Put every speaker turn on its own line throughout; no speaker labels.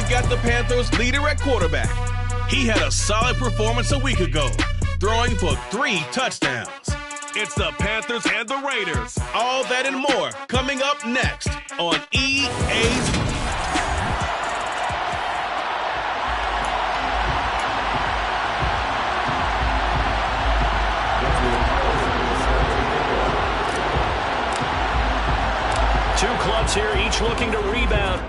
look at the Panthers' leader at quarterback. He had a solid performance a week ago, throwing for 3 touchdowns. It's the Panthers and the Raiders. All that and more coming up next on EA's.
Two clubs here, each looking to rebound.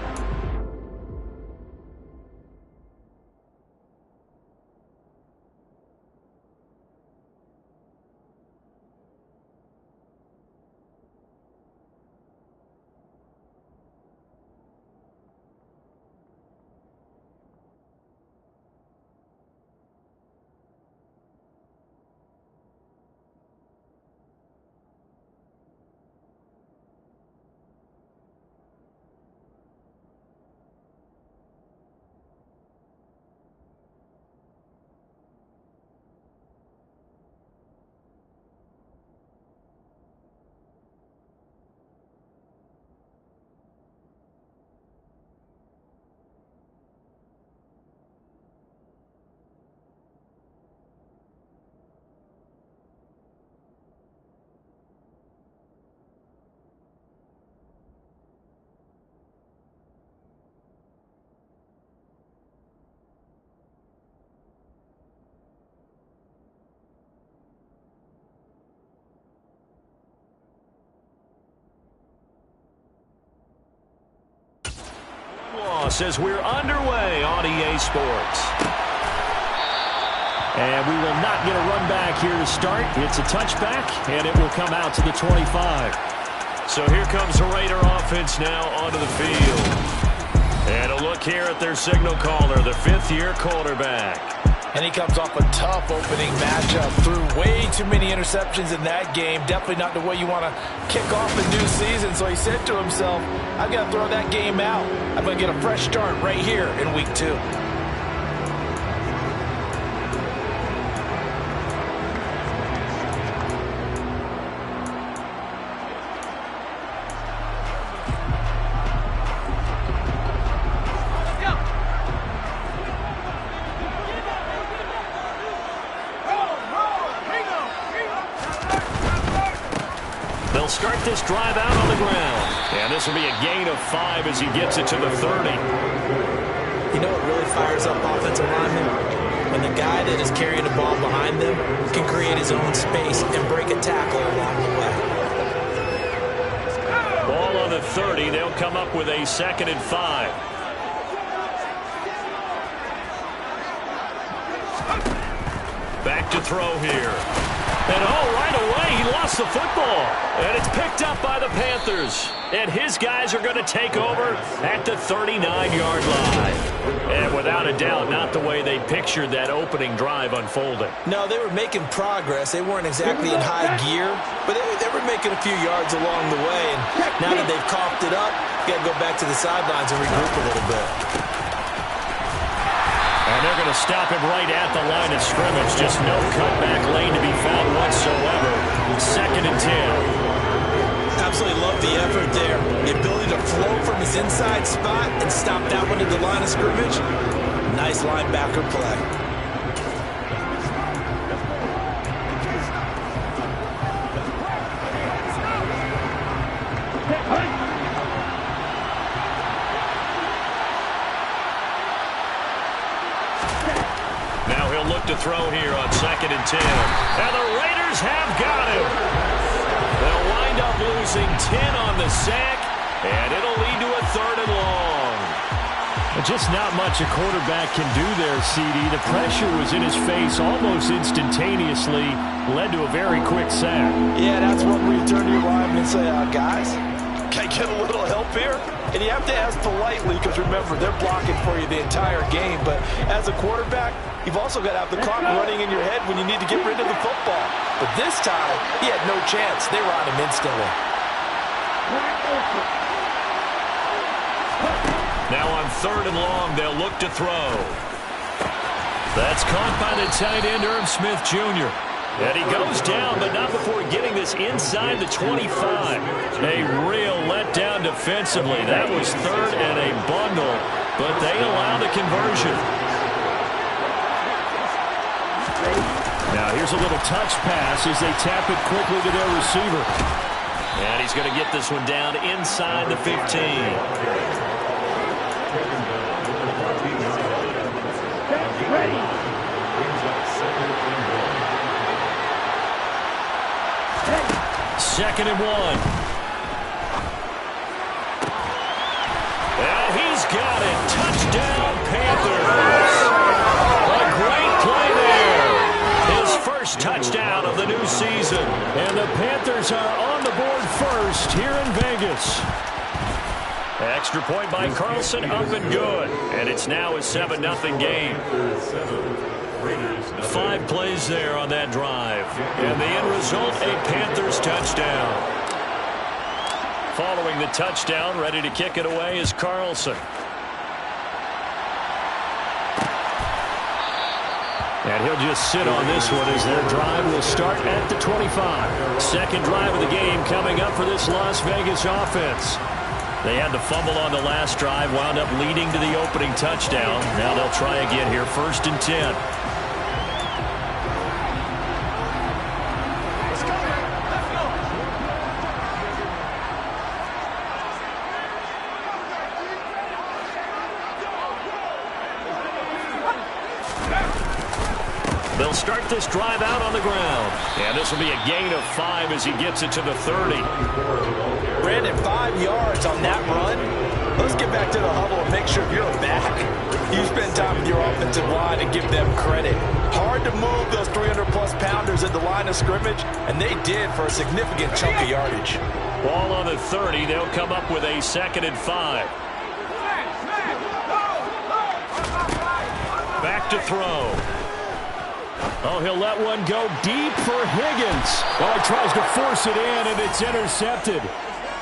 As we're underway on EA Sports. And we will not get a run back here to start. It's a touchback, and it will come out to the 25. So here comes the Raider offense now onto the field. And a look here at their signal caller, the 5th-year quarterback.
And he comes off a tough opening matchup. Threw way too many interceptions in that game. Definitely not the way you want to kick off a new season. So he said to himself, I've got to throw that game out. I'm going to get a fresh start right here in week 2.
Start this drive out on the ground. And this will be a gain of 5 as he gets it to the 30.
You know what really fires up offensive linemen? When the guy that is carrying the ball behind them can create his own space and break a tackle along the way.
Ball on the 30. They'll come up with a 2nd and 5. Back to throw here. And right away, he lost the football. And it's picked up by the Panthers. And his guys are going to take over at the 39-yard line. And without a doubt, not the way they pictured that opening drive unfolding.
No, they were making progress. They weren't exactly in high gear, but they were making a few yards along the way. And now that they've coughed it up, you got to go back to the sidelines and regroup a little bit.
And they're going to stop him right at the line of scrimmage. Just no cutback lane to be found whatsoever. 2nd and 10.
Absolutely love the effort there. The ability to flow from his inside spot and stop that one at the line of scrimmage. Nice linebacker play.
To throw here on 2nd and 10. And the Raiders have got him. They'll wind up losing 10 on the sack, and it'll lead to a 3rd and long.
Just not much a quarterback can do there, CD. The pressure was in his face almost instantaneously, led to a very quick sack.
Yeah, that's one where you turn to your lineman and say, guys, can I get a little help here? And you have to ask politely because, remember, they're blocking for you the entire game. But as a quarterback, you've also got to have the clock running in your head when you need to get rid of the football. But this time, he had no chance. They were on him instantly.
Now on 3rd and long, they'll look to throw. That's caught by the tight end, Irv Smith Jr. And he goes down, but not before getting this inside the 25. A real letdown defensively. That was 3rd and a bundle, but they allow the conversion.
Now here's a little touch pass as they tap it quickly to their receiver.
And he's going to get this one down inside the 15. Second and 1. Well, he's got it. Touchdown, Panthers. A great play there. His first touchdown of the new season.
And the Panthers are on the board first here in Vegas.
Extra point by Carlson, up and good. And it's now a 7-0 game. 5 plays there on that drive. And the end result, a Panthers touchdown. Following the touchdown, ready to kick it away is Carlson.
And he'll just sit on this one as their drive will start at the 25.
Second drive of the game coming up for this Las Vegas offense. They had the fumble on the last drive, wound up leading to the opening touchdown. Now they'll try again here, 1st and 10. They'll start this drive out on the ground. And this will be a gain of 5 as he gets it to the 30.
Brandon, 5 yards on that run. Let's get back to the huddle and make sure you're back. You spend time with your offensive line and give them credit. Hard to move those 300-plus pounders at the line of scrimmage, and they did for a significant chunk of yardage.
Ball on the 30. They'll come up with a 2nd and 5. Back to throw.
Oh, he'll let one go deep for Higgins. Oh, he tries to force it in, and it's intercepted.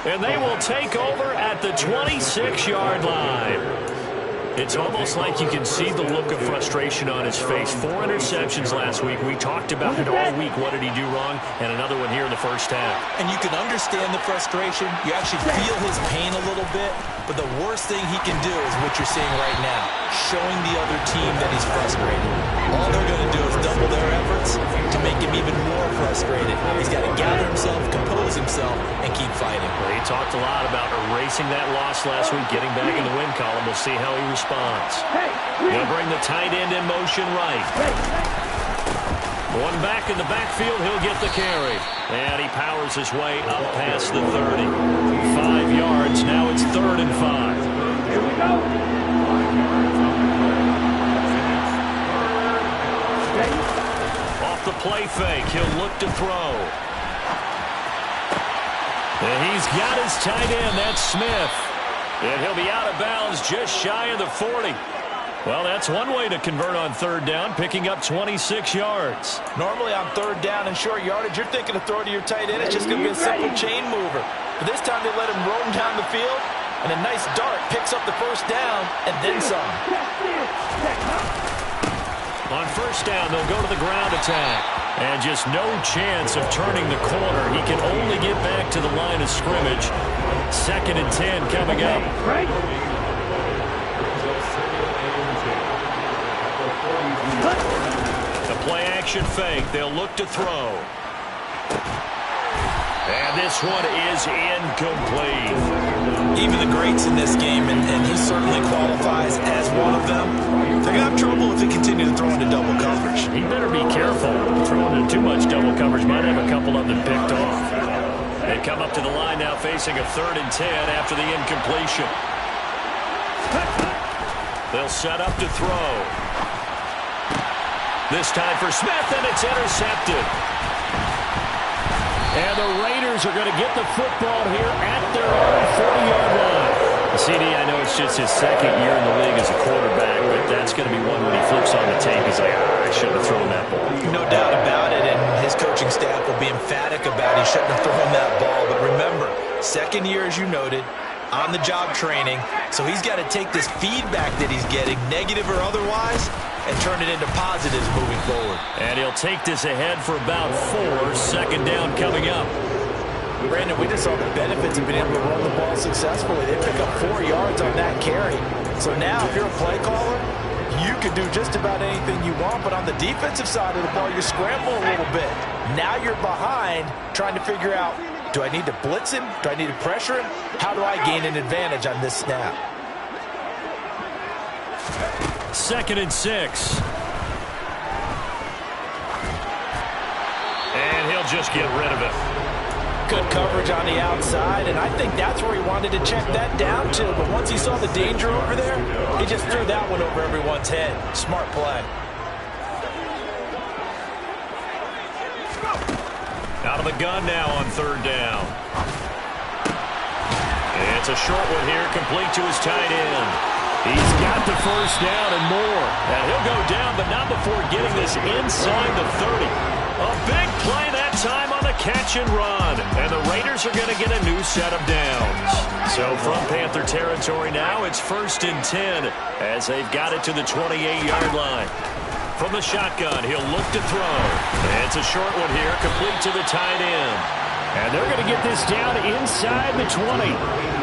And they will take over at the 26-yard line. It's almost like you can see the look of frustration on his face. 4 interceptions last week. We talked about it all week. What did he do wrong? And another one here in the first half.
And you can understand the frustration. You actually feel his pain a little bit. But the worst thing he can do is what you're seeing right now, showing the other team that he's frustrated. All they're going to do is double their efforts to make him even more frustrated. He's got to gather himself, compose himself, and keep fighting.
Well, he talked a lot about erasing that loss last week, getting back in the win column. We'll see how he responds. They'll bring the tight end in motion right. One back in the backfield, he'll get the carry. And he powers his way up past the 30. 5 yards, now it's 3rd and 5. Here we go. Off the play fake, he'll look to throw. And he's got his tight end, that's Smith. And he'll be out of bounds just shy of the 40. Well, that's one way to convert on 3rd down, picking up 26 yards.
Normally on 3rd down and short yardage, you're thinking of throw to your tight end. It's just going to be a simple chain mover. But this time they let him roam down the field, and a nice dart picks up the 1st down and then some.
On 1st down, they'll go to the ground attack. And just no chance of turning the corner. He can only get back to the line of scrimmage. 2nd and 10 coming up. The play-action fake. They'll look to throw. And this one is incomplete.
Even the greats in this game, and he certainly qualifies as one of them, they're going to have trouble if they continue to throw into double coverage.
He better be careful. Throwing into too much double coverage might have a couple of them picked off. They come up to the line now facing a 3rd and 10 after the incompletion. They'll set up to throw. This time for Smith, and it's intercepted.
And the Raiders are going to get the football here at their own 40-yard line.
CD, I know it's just his 2nd year in the league as a quarterback, but that's going to be one when he flips on the tape. He's like, I shouldn't have thrown that ball.
No doubt about it, and his coaching staff will be emphatic about he shouldn't have thrown that ball. But remember, 2nd year, as you noted, on-the-job training, so he's got to take this feedback that he's getting, negative or otherwise, and turn it into positives moving forward.
And he'll take this ahead for about 4. 2nd down coming up.
Brandon, we just saw the benefits of being able to run the ball successfully. They pick up 4 yards on that carry. So now, if you're a play caller, can do just about anything you want, but on the defensive side of the ball, you're scrambling a little bit. Now you're behind, trying to figure out, do I need to blitz him? Do I need to pressure him? How do I gain an advantage on this snap?
2nd and 6.
And he'll just get rid of it.
Good coverage on the outside, and I think that's where he wanted to check that down to. But once he saw the danger over there, he just threw that one over everyone's head. Smart play.
Out of the gun now on 3rd down. It's a short one here, complete to his tight end.
He's got the 1st down and more.
And he'll go down, but not before getting this inside the 30. A big play that time on the catch and run. And the Raiders are going to get a new set of downs. So from Panther territory now, it's 1st and 10 as they've got it to the 28-yard line. From the shotgun, he'll look to throw. And it's a short one here, complete to the tight end.
And they're going to get this down inside the 20.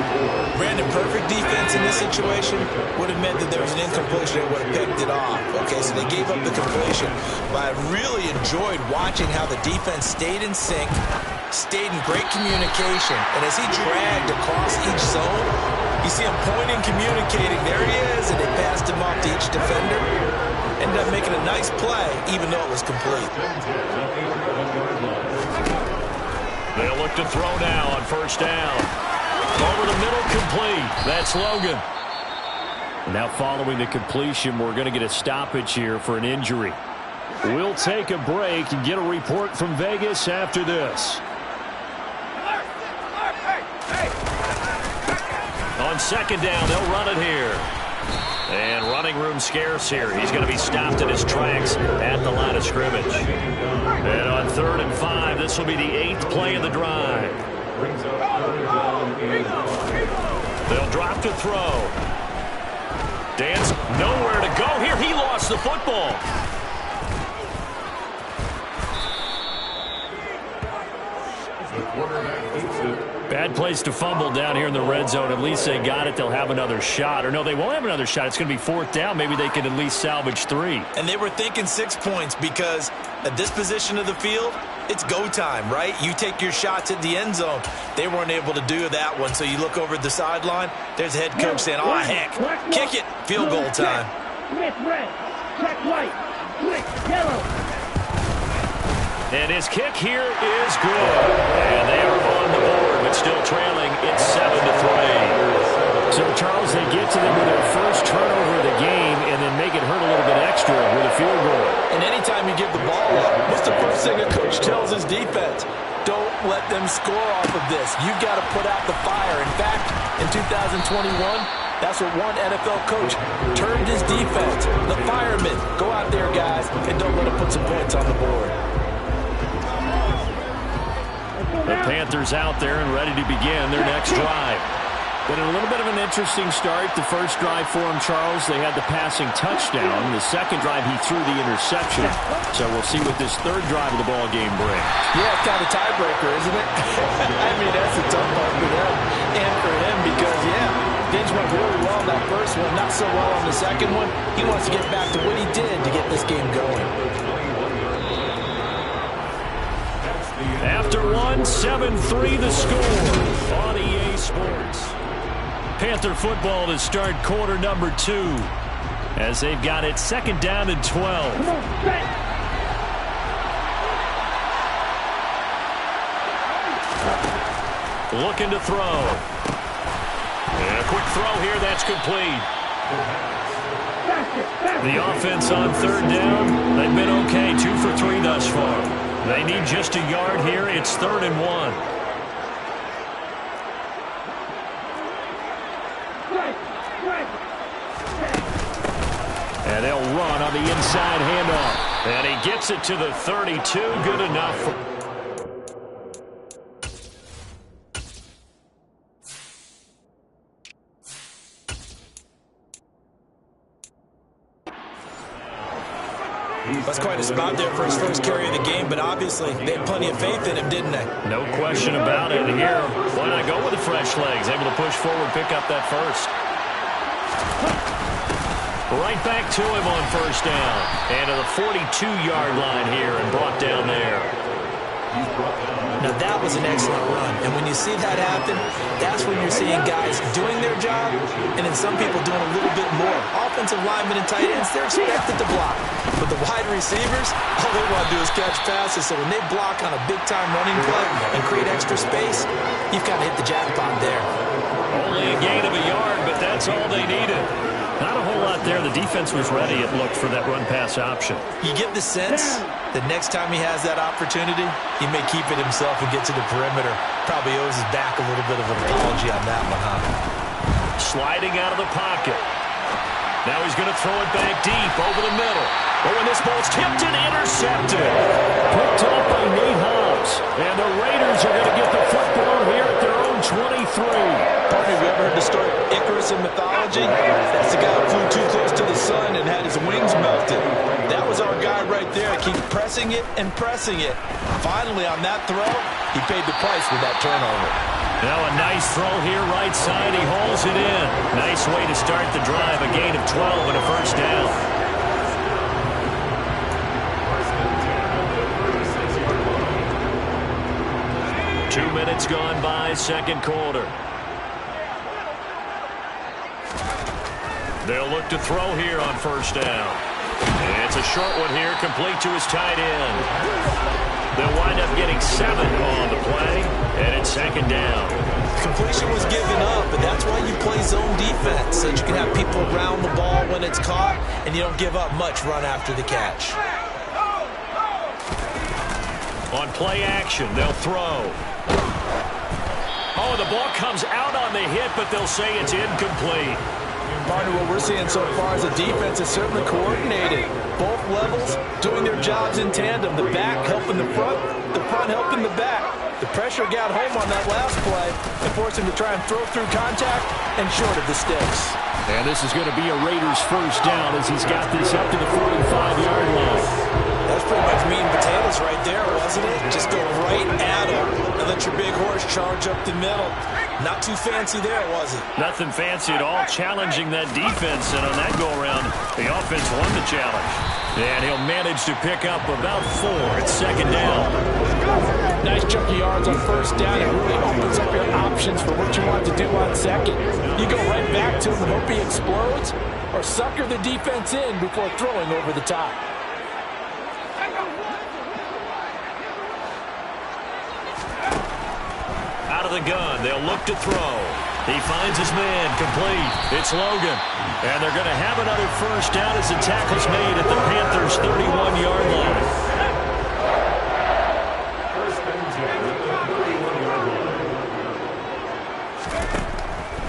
Brandon, perfect defense in this situation would have meant that there was an incompletion that would have picked it off. Okay, so they gave up the completion. But I really enjoyed watching how the defense stayed in sync, stayed in great communication. And as he dragged across each zone, you see him pointing, communicating. There he is, and they passed him off to each defender. Ended up making a nice play, even though it was complete.
They'll look to throw now on 1st down. Over the middle, complete. That's Logan.
Now following the completion, we're going to get a stoppage here for an injury. We'll take a break and get a report from Vegas after this.
On 2nd down, they'll run it here. And running room scarce here. He's going to be stopped in his tracks at the line of scrimmage. And on 3rd and 5, this will be the 8th play of the drive. They'll drop to throw. Dan's nowhere to go here. He lost the football.
Bad place to fumble down here in the red zone. At least they got it. They'll have another shot. Or no, they won't have another shot. It's going to be 4th down. Maybe they can at least salvage 3.
And they were thinking 6 points because at this position of the field, it's go time, right? You take your shots at the end zone. They weren't able to do that one. So you look over at the sideline, there's the head coach saying, oh, heck, kick it, field goal time.
Blitz red, check white, blitz yellow.
And his kick here is good. And they are on the board, but still trailing. It's 7-3.
So, Charles, they get to them with their first turnover of the game and then make it hurt a little bit extra with a field goal.
And anytime you give the ball up, what's the first thing a coach tells his defense? Don't let them score off of this. You've got to put out the fire. In fact, in 2021, that's what one NFL coach termed his defense. The firemen. Go out there, guys, and don't let them put some points on the board.
The Panthers out there and ready to begin their next drive. But a little bit of an interesting start. The first drive for him, Charles, they had the passing touchdown. The second drive, he threw the interception. So we'll see what this third drive of the ball game brings.
Yeah, it's kind of a tiebreaker, isn't it? I mean, that's a tough part for them and for him because, yeah, things went really well that first one, not so well on the second one. He wants to get back to what he did to get this game going.
After one, 7-3 the score on EA Sports.
Panther football to start quarter number 2 as they've got it 2nd down and 12.
Looking to throw. And a quick throw here, that's complete.
The offense on 3rd down, they've been okay, 2 for 3 thus far. They need just a yard here. It's 3rd and 1. And they'll run on the inside handoff.
And he gets it to the 32. Good enough.
That's quite a spot there for his first carry of the game, but obviously they had plenty of faith in him, didn't they?
No question about it. Here, why not go with the fresh legs? Able to push forward, pick up that first. Right back to him on first down. And to the 42-yard line here and brought down there.
Now, that was an excellent run. And when you see that happen, that's when you're seeing guys doing their job and then some people doing a little bit more. Offensive linemen and tight ends, they're expected to block. But the wide receivers, all they want to do is catch passes. So when they block on a big-time running play and create extra space, you've kind of hit the jackpot there.
Only a gain of a yard, but that's all they needed. Not a whole lot there. The defense was ready, it looked, for that run-pass option.
You get the sense that next time he has that opportunity, he may keep it himself and get to the perimeter. Probably owes his back a little bit of an apology on that one, huh?
Sliding out of the pocket. Now he's going to throw it back deep over the middle. Oh, and this ball's tipped and intercepted. Picked up by Nate Hobbs. And the Raiders are going to get the football here at their own 23.
Partner, have you ever heard the story of Icarus in mythology? That's the guy who flew too close to the sun and had his wings melted. That was our guy right there. Keep pressing it and pressing it. Finally, on that throw, he paid the price with that turnover.
Now a nice throw here right side. He hauls it in. Nice way to start the drive. A gain of 12 and a first down. Two minutes gone by, second quarter. They'll look to throw here on first down. And it's a short one here, complete to his tight end. They'll wind up getting 7 on the play, and it's second down.
Completion was given up, and that's why you play zone defense, so that you can have people around the ball when it's caught, and you don't give up much run after the catch.
On play action, they'll throw. Oh, the ball comes out on the hit, but they'll say it's incomplete.
Partner, what we're seeing so far is a defense is certainly coordinated. Both levels doing their jobs in tandem. The back helping the front helping the back. The pressure got home on that last play and forced him to try and throw through contact and short of the sticks.
And this is going to be a Raiders first down as he's got this up to the 45-yard line.
That's pretty much meat and potatoes right there, wasn't it? Just go right at him and let your big horse charge up the middle. Not too fancy there, was it?
Nothing fancy at all, challenging that defense. And on that go-around, the offense won the challenge. And he'll manage to pick up about 4 at second down.
Nice chunk of yards on first down. It really opens up your options for what you want to do on second. You go right back to him and hope he explodes, or sucker the defense in before throwing over the top.
Out of the gun, they'll look to throw. He finds his man, complete. It's Logan. And they're going to have another first down as the tackle's made at the Panthers' 31-yard line.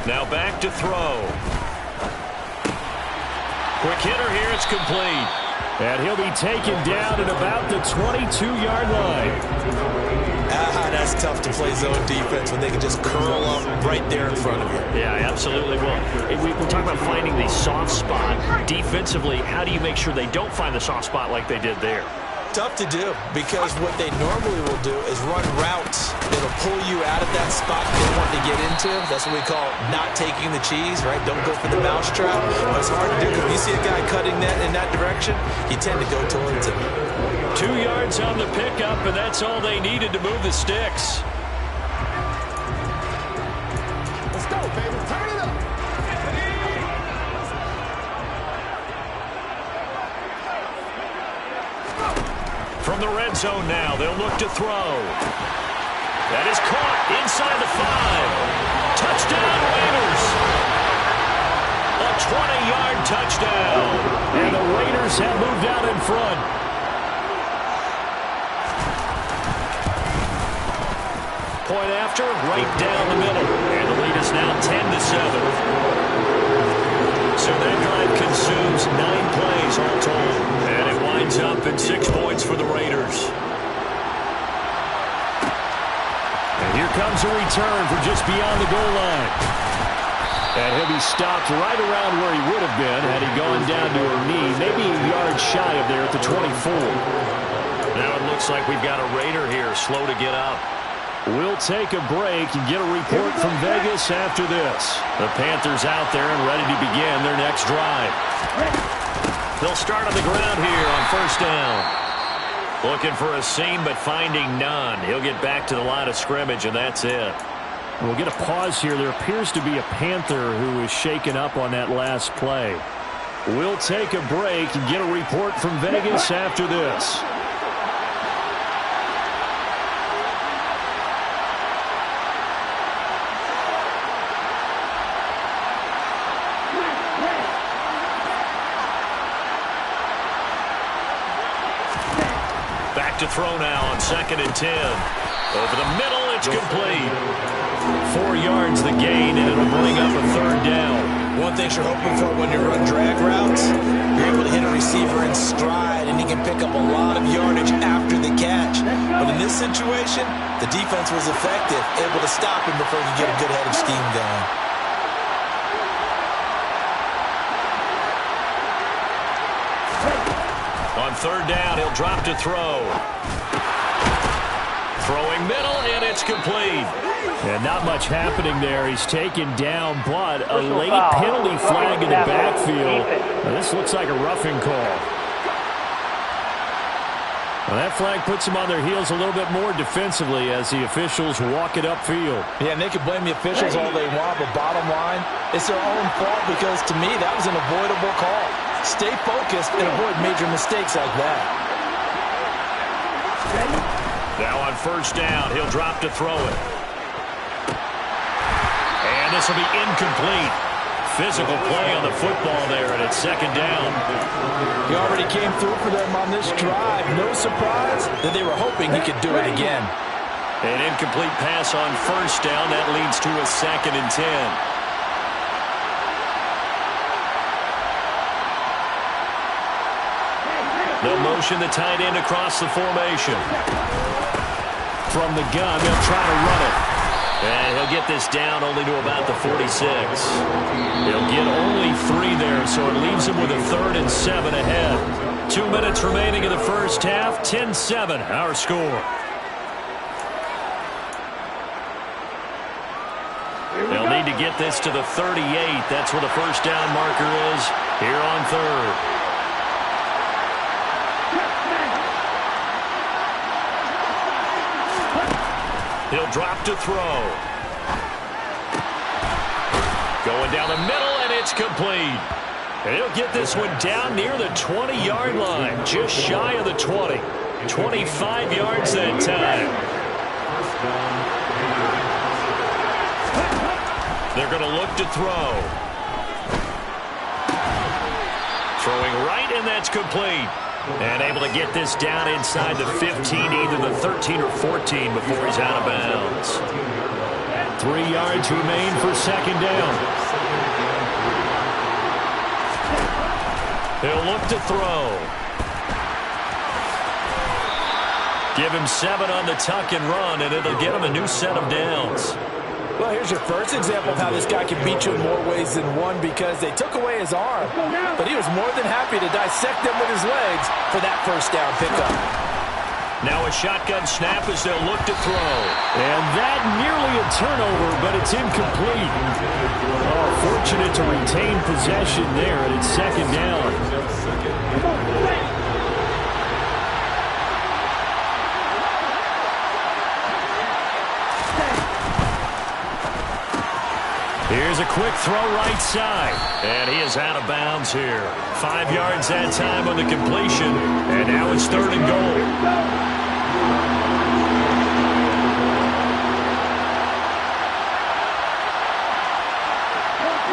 Now back to throw. Quick hitter here, it's complete. And he'll be taken down at about the 22-yard line.
That's tough to play zone defense when they can just curl up right there in front of you.
Yeah, absolutely. Well, we're talking about finding the soft spot. Defensively, how do you make sure they don't find the soft spot like they did there?
Tough to do, because what they normally will do is run routes that'll pull you out of that spot they want to get into. That's what we call not taking the cheese, right? Don't go for the mousetrap. But it's hard to do because if you see a guy cutting that in that direction, you tend to go towards him.
2 yards on the pickup, and that's all they needed to move the sticks.
Let's go, baby. Turn it up.
From the red zone now, they'll look to throw. That is caught inside the 5. Touchdown, Raiders. A 20-yard touchdown. And the Raiders have moved out in front. Point after, right down the middle. And the lead is now 10-7. So that drive consumes 9 plays all told. And it winds up in 6 points for the Raiders. And here comes a return from just beyond the goal line. And he'll be stopped right around where he would have been had he gone down to her knee, maybe a yard shy of there at the 24. Now it looks like we've got a Raider here, slow to get up.
We'll take a break and get a report from Vegas after this. The Panthers out there and ready to begin their next drive. They'll start on the ground here on first down. Looking for a seam, but finding none. He'll get back to the line of scrimmage, and that's it. We'll get a pause here. There appears to be a Panther who was shaken up on that last play. We'll take a break and get a report from Vegas after this. To throw now on 2nd and 10. Over the middle, it's complete. 4 yards the gain, and it'll bring up a 3rd down.
One thing you're hoping for when you run drag routes, you're able to hit a receiver in stride, and he can pick up a lot of yardage after the catch. But in this situation, the defense was effective, able to stop him before he could get a good head of steam going.
On 3rd down, he'll drop to throw. Throwing middle, and it's complete.
And not much happening there. He's taken down, but a late penalty flag in the backfield. Now, this looks like a roughing call. Well, that flag puts them on their heels a little bit more defensively as the officials walk it upfield.
Yeah, and they can blame the officials all they want, but bottom line, it's their own fault because, to me, that was an avoidable call. Stay focused and avoid major mistakes like that.
Now on 1st down, he'll drop to throw it. And this will be incomplete. Physical play on the football there, and it's 2nd down.
He already came through for them on this drive. No surprise that they were hoping he could do it again.
An incomplete pass on 1st down. That leads to a 2nd and 10. They'll motion the tight end across the formation.
From the gun, they'll try to run it.
And he'll get this down only to about the 46. He'll get only 3 there, so it leaves him with a 3rd and 7 ahead. 2 minutes remaining in the first half. 10-7, our score. They'll need to get this to the 38. That's where the 1st down marker is here on 3rd. He'll drop to throw. Going down the middle, and it's complete. And he'll get this one down near the 20-yard line, just shy of the 20. 25 yards that time. They're going to look to throw. Throwing right, and that's complete. And able to get this down inside the 15, either the 13 or 14 before he's out of bounds.
3 yards remain for 2nd down.
He'll look to throw. Give him 7 on the tuck and run, and it'll get him a new set of downs.
Well, here's your first example of how this guy can beat you in more ways than one because they took away his arm, but he was more than happy to dissect them with his legs for that 1st down pickup.
Now a shotgun snap as they'll look to throw.
And that nearly a turnover, but it's incomplete. Oh, fortunate to retain possession there, and it's 2nd down.
Here's a quick throw right side. And he is out of bounds here. 5 yards that time on the completion. And now it's 3rd and goal.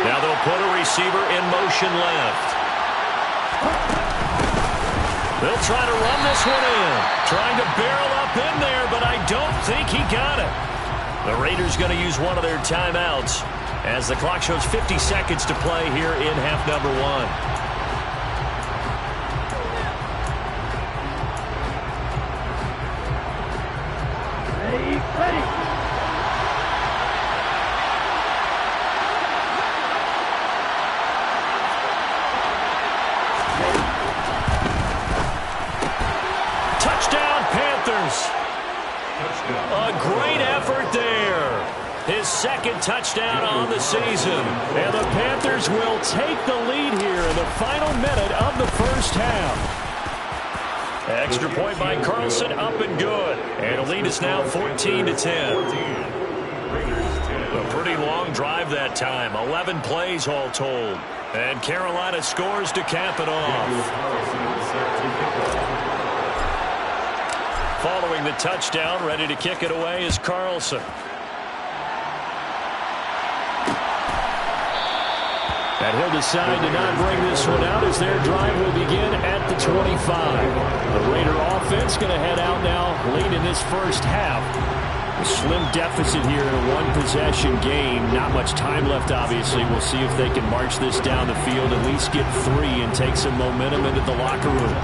Now they'll put a receiver in motion left. They'll try to run this one in. Trying to barrel up in there, but I don't think he got it. The Raiders going to use one of their timeouts as the clock shows 50 seconds to play here in half number 1.
Ready.
Touchdown, Panthers. A great effort there. His second touchdown on the season. And the Panthers will take the lead here in the final minute of the first half. Extra point by Carlson, up and good. And the lead is now 14-10. A pretty long drive that time. 11 plays all told. And Carolina scores to cap it off. Following the touchdown, ready to kick it away is Carlson. And he'll decide to not bring this one out as their drive will begin at the 25. The Raider offense going to head out now late in this first half. A slim deficit here in a one-possession game. Not much time left, obviously. We'll see if they can march this down the field, at least get 3 and take some momentum into the locker room.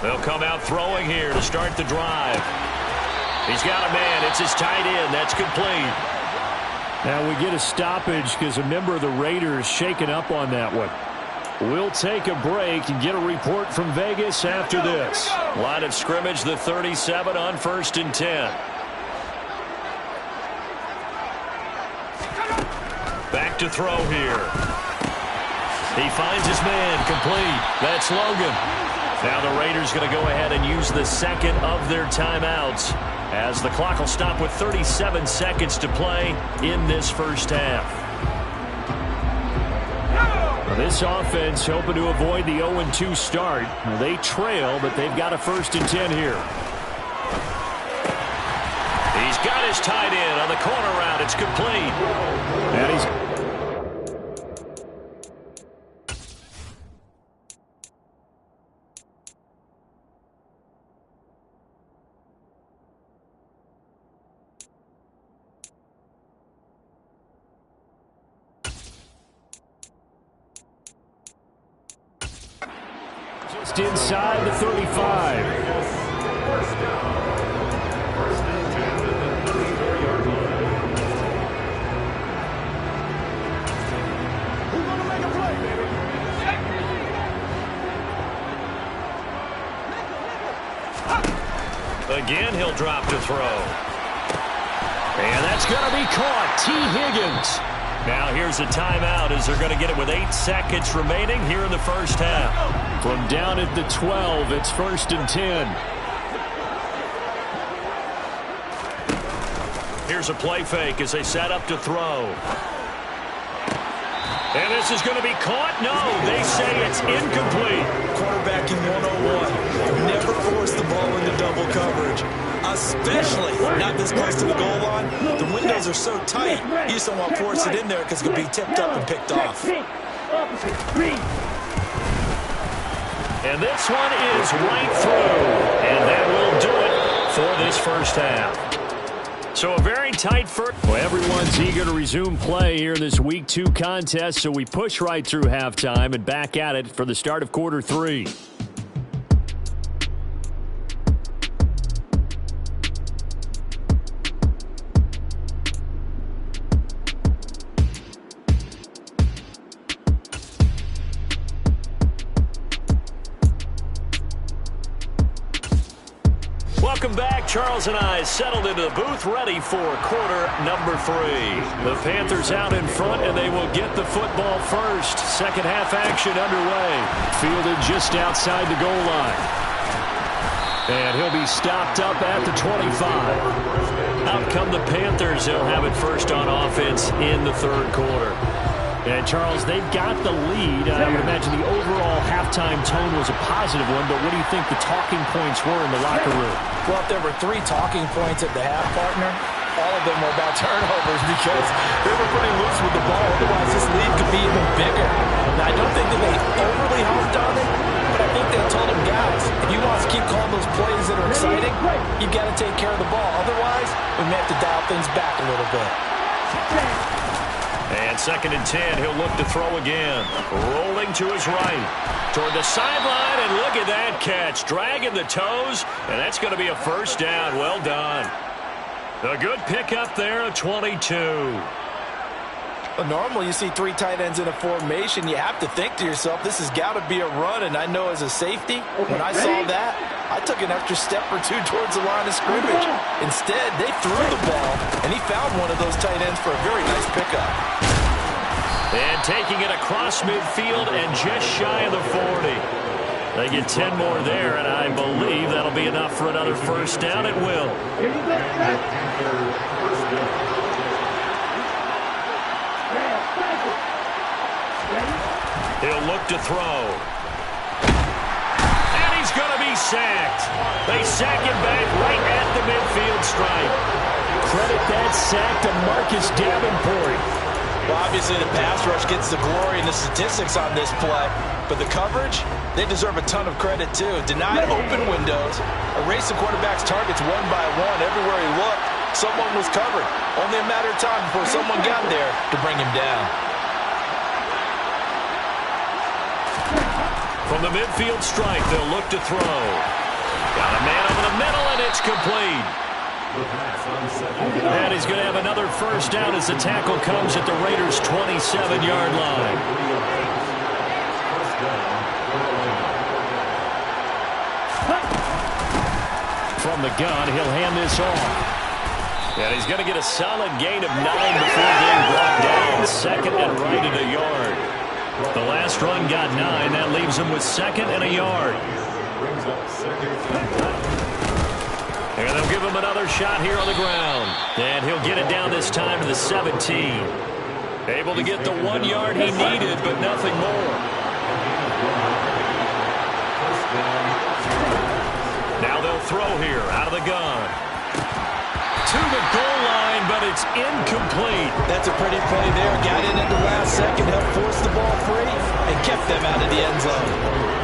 They'll come out throwing here to start the drive. He's got a man. It's his tight end. That's complete. Now we get a stoppage because a member of the Raiders shaken up on that one. We'll take a break and get a report from Vegas after this. Line of scrimmage, the 37 on 1st and 10. Back to throw here. He finds his man. Complete. That's Logan. Now the Raiders going to go ahead and use the second of their timeouts as the clock will stop with 37 seconds to play in this first half. Now this offense hoping to avoid the 0-2 start. They trail, but they've got a 1st and 10 here. He's got his tight end on the corner route. It's complete. And he's... just inside the 35. Again, he'll drop to throw. And that's going to be caught. T. Higgins. Now here's a timeout as they're going to get it with 8 seconds remaining here in the first half. From down at the 12, it's 1st and 10. Here's a play fake as they set up to throw. And this is going to be caught. No, they say it's incomplete.
Quarterbacking 101. Never force the ball into double coverage, especially not this close to the goal line. The windows are so tight, you just don't want to force it in there because it could be tipped up and picked off.
And this one is right through. And that will do it for this first half. So a very tight first. Well, everyone's eager to resume play here in this Week 2 contest, so we push right through halftime and back at it for the start of quarter 3. Welcome back. Charles and I settled into the booth ready for quarter number 3. The Panthers out in front, and they will get the football first. Second half action underway. Fielded just outside the goal line. And he'll be stopped up at the 25. Out come the Panthers. They'll have it first on offense in the third quarter. And, Charles, they've got the lead. I would imagine the overall halftime tone was a positive one, but what do you think the talking points were in the locker room?
Well, if there were 3 talking points at the half, partner, all of them were about turnovers because they were pretty loose with the ball. Otherwise, this lead could be even bigger. Now, I don't think that they overly harped on it, but I think they told them, guys, if you want us to keep calling those plays that are exciting, you've got to take care of the ball. Otherwise, we may have to dial things back a little bit.
And 2nd and 10, he'll look to throw again. Rolling to his right. Toward the sideline, and look at that catch. Dragging the toes, and that's going to be a first down. Well done. A good pickup there, a 22.
Well, normally you see 3 tight ends in a formation. You have to think to yourself, this has got to be a run. And I know as a safety, when I saw that, I took an extra step or 2 towards the line of scrimmage. Instead, they threw the ball, and he found one of those tight ends for a very nice pickup.
And taking it across midfield and just shy of the 40. They get 10 more there, and I believe that'll be enough for another first down. It will. He'll look to throw. And he's going to be sacked. They sack him back right at the midfield stripe.
Credit that sack to Marcus Davenport.
Well, obviously the pass rush gets the glory and the statistics on this play, but the coverage, they deserve a ton of credit too. Denied open windows, erased the quarterback's targets one by one. Everywhere he looked, someone was covered. Only a matter of time before someone got there to bring him down.
From the midfield stripe, they'll look to throw. Got a man over the middle, and it's complete. And he's going to have another first down as the tackle comes at the Raiders' 27-yard line. From the gun, he'll hand this off. And he's going to get a solid gain of 9 before being brought down. Second and right at a yard. The last run got 9. That leaves him with second and a yard. And they'll give him another shot here on the ground. And he'll get it down this time to the 17. Able to get the 1 yard he needed, but nothing more. Now they'll throw here out of the gun. To the goal line, but it's incomplete.
That's a pretty play there. Got in at the last second, helped force the ball free, and kept them out of the end zone.